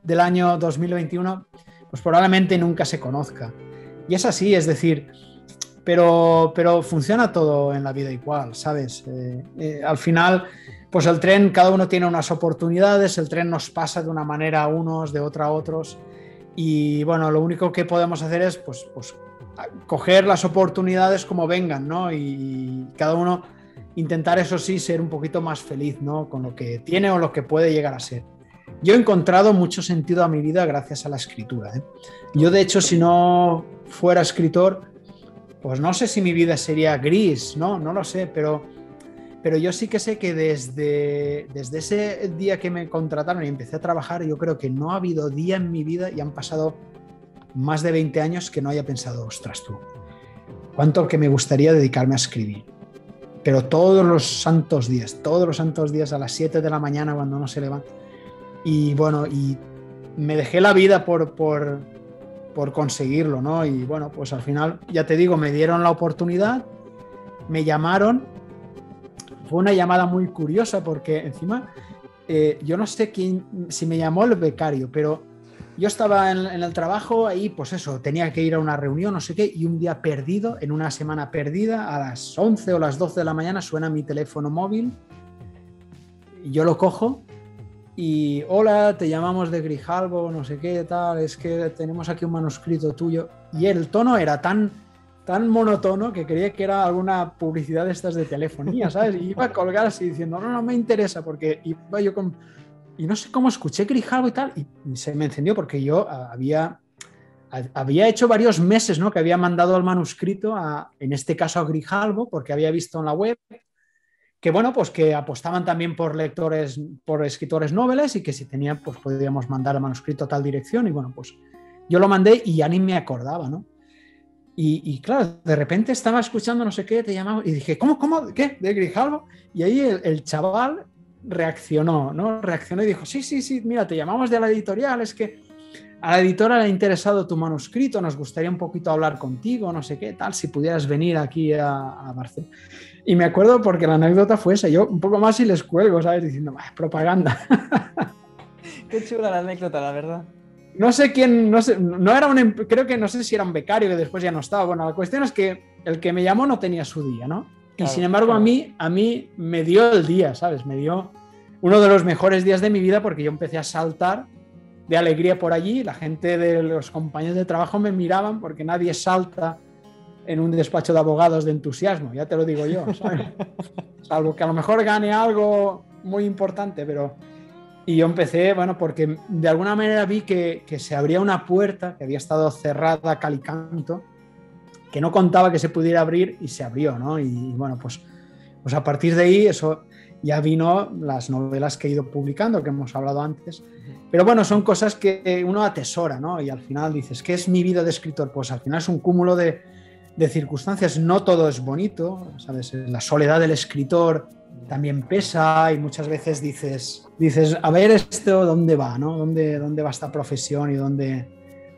del año 2021, pues probablemente nunca se conozca. Y es así, es decir, pero funciona todo en la vida igual, ¿sabes? Al final, pues el tren, cada uno tiene unas oportunidades, el tren nos pasa de una manera a unos, de otra a otros, y bueno, lo único que podemos hacer es pues coger las oportunidades como vengan, ¿no? Y cada uno intentar, eso sí, ser un poquito más feliz, ¿no? Con lo que tiene o lo que puede llegar a ser. Yo he encontrado mucho sentido a mi vida gracias a la escritura, ¿eh? Yo, de hecho, si no fuera escritor, pues no sé si mi vida sería gris, ¿no? No lo sé, pero yo sí que sé que desde ese día que me contrataron y empecé a trabajar, yo creo que no ha habido día en mi vida, y han pasado más de 20 años, que no haya pensado, ostras tú, cuánto que me gustaría dedicarme a escribir. Pero todos los santos días a las 7 de la mañana cuando uno se levanta. Y bueno, y me dejé la vida por conseguirlo, ¿no? Y bueno, pues al final, ya te digo, me dieron la oportunidad, me llamaron. Fue una llamada muy curiosa porque encima, yo no sé si me llamó el becario, pero yo estaba en el trabajo ahí, pues eso, tenía que ir a una reunión, no sé qué, y un día perdido, en una semana perdida, a las 11 o las 12 de la mañana suena mi teléfono móvil, y yo lo cojo y hola, te llamamos de Grijalbo, no sé qué, tal, es que tenemos aquí un manuscrito tuyo, y el tono era tan monótono que creía que era alguna publicidad de estas de telefonía, ¿sabes? Y iba a colgar así diciendo, no me interesa, porque iba yo con... Y no sé cómo escuché Grijalbo y tal, y se me encendió porque yo había hecho varios meses, ¿no? Que había mandado el manuscrito, en este caso a Grijalbo, porque había visto en la web que, bueno, pues que apostaban también por escritores noveles y que si tenían, pues podíamos mandar el manuscrito a tal dirección. Y bueno, pues yo lo mandé y ya ni me acordaba, ¿no? Y claro, de repente estaba escuchando no sé qué, te llamaba, y dije, ¿cómo? ¿Qué? ¿De Grijalbo? Y ahí el chaval reaccionó, ¿no? Reaccionó y dijo, sí, mira, te llamamos de la editorial, es que a la editora le ha interesado tu manuscrito, nos gustaría un poquito hablar contigo, no sé qué, tal, si pudieras venir aquí a Barcelona. Y me acuerdo porque la anécdota fue esa, yo un poco más y les cuelgo, ¿sabes? Diciendo, propaganda. Qué chula la anécdota, la verdad. No sé quién, no sé, no era creo que no sé si era un becario que después ya no estaba. Bueno, la cuestión es que el que me llamó no tenía su día, ¿no? Claro, y sin embargo, claro. a mí me dio el día, ¿sabes? Me dio uno de los mejores días de mi vida porque yo empecé a saltar de alegría por allí. La gente de los compañeros de trabajo me miraban porque nadie salta en un despacho de abogados de entusiasmo, ya te lo digo yo, ¿sabes? Salvo que a lo mejor gane algo muy importante, pero... Y yo empecé, bueno, porque de alguna manera vi que se abría una puerta que había estado cerrada cal y canto, que no contaba que se pudiera abrir y se abrió, ¿no? Y bueno, pues a partir de ahí eso ya vino las novelas que he ido publicando, que hemos hablado antes. Pero bueno, son cosas que uno atesora, ¿no? Y al final dices, ¿qué es mi vida de escritor? Pues al final es un cúmulo de circunstancias, no todo es bonito, ¿sabes? La soledad del escritor también pesa y muchas veces dices, a ver esto, ¿dónde va? ¿No? ¿Dónde va esta profesión? Y dónde...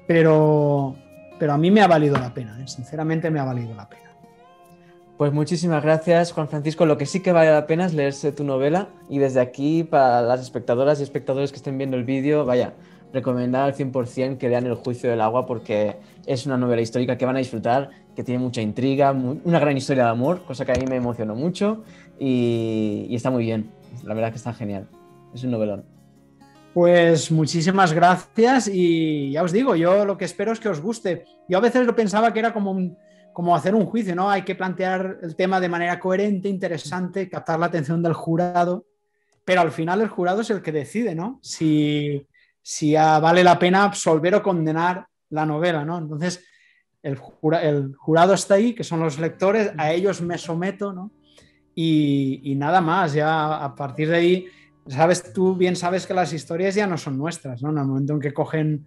Pero a mí me ha valido la pena, ¿eh? Sinceramente me ha valido la pena. Pues muchísimas gracias, Juan Francisco. Lo que sí que vale la pena es leerse tu novela y desde aquí, para las espectadoras y espectadores que estén viendo el vídeo, vaya, recomendar al 100% que lean El juicio del agua porque es una novela histórica que van a disfrutar, que tiene mucha intriga, una gran historia de amor, cosa que a mí me emocionó mucho y está muy bien. La verdad que está genial. Es un novelón. Pues muchísimas gracias y ya os digo, yo lo que espero es que os guste. Yo a veces lo pensaba que era como hacer un juicio, ¿no? Hay que plantear el tema de manera coherente, interesante, captar la atención del jurado, pero al final el jurado es el que decide, ¿no? Si vale la pena absolver o condenar la novela, ¿no? Entonces, el jurado está ahí, que son los lectores, a ellos me someto, ¿no? Y nada más, ya a partir de ahí, tú bien sabes que las historias ya no son nuestras, ¿no? En el momento en que cogen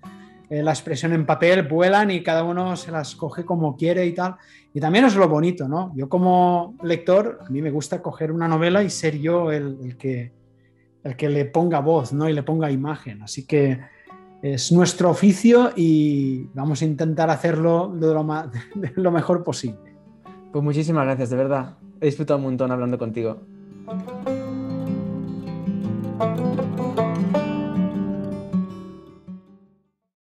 la expresión en papel, vuelan y cada uno se las coge como quiere y tal. Y también es lo bonito, ¿no? Yo como lector, a mí me gusta coger una novela y ser yo el que le ponga voz, ¿no? Y le ponga imagen. Así que es nuestro oficio y vamos a intentar hacerlo de lo mejor posible. Pues muchísimas gracias, de verdad. He disfrutado un montón hablando contigo.